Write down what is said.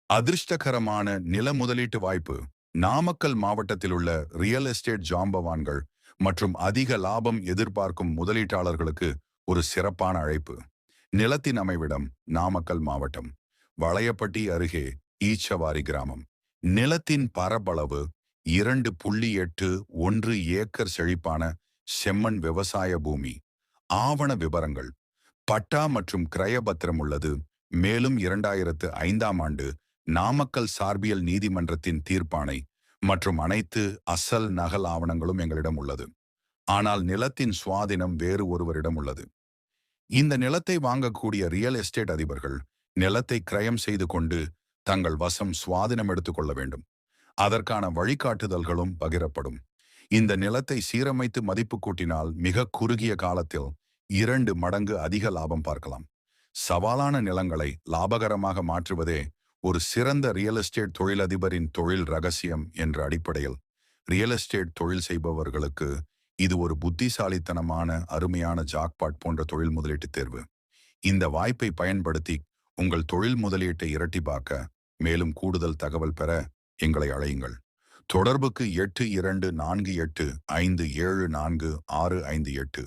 அதிர்ஷ்டகரமான நில முதலீட்டு வாய்ப்பு. நாமக்கல் மாவட்டத்தில் உள்ள ரியல் எஸ்டேட் ஜாம்பவான்கள் மற்றும் அதிக லாபம் எதிர்பார்க்கும் முதலீட்டாளர்களுக்கு ஒரு சிறப்பான அழைப்பு. நிலத்தின் அமைவிடம் நாமக்கல் மாவட்டம் வளையப்பட்டி அருகே ஈச்சவாரி கிராமம். நிலத்தின் பரப்பளவு 2.81 ஏக்கர் செழிப்பான செம்மண் விவசாய பூமி. ஆவண விவரங்கள்: பட்டா மற்றும் கிரயபத்திரம் உள்ளது. மேலும் 2005ஆம் ஆண்டு நாமக்கல் சார்பியல் நீதிமன்றத்தின் தீர்ப்பாணை மற்றும் அனைத்து அசல் நகல் ஆவணங்களும் எங்களிடம் உள்ளது. ஆனால் நிலத்தின் சுவாதினம் வேறு ஒருவரிடம் உள்ளது. இந்த நிலத்தை வாங்கக்கூடிய ரியல் எஸ்டேட் அதிபர்கள் நிலத்தை கிரயம் செய்து கொண்டு தங்கள் வசம் சுவாதினம் எடுத்துக்கொள்ள வேண்டும். அதற்கான வழிகாட்டுதல்களும் பகிரப்படும். இந்த நிலத்தை சீரமைத்து மதிப்பு கூட்டினால் மிக குறுகிய காலத்தில் 2 மடங்கு அதிக லாபம் பார்க்கலாம். சவாலான நிலங்களை லாபகரமாக மாற்றுவதே ஒரு சிறந்த ரியல் எஸ்டேட் தொழிலதிபரின் தொழில் ரகசியம் என்ற அடிப்படையில் ரியல் எஸ்டேட் தொழில் செய்பவர்களுக்கு இது ஒரு புத்திசாலித்தனமான அருமையான ஜாக்பாட் போன்ற தொழில் முதலீட்டு தேர்வு. இந்த வாய்ப்பை பயன்படுத்தி உங்கள் தொழில் முதலீட்டை இரட்டிப்பாக்க மேலும் கூடுதல் தகவல் பெற எங்களை அழையுங்கள். தொடர்புக்கு 8248574658.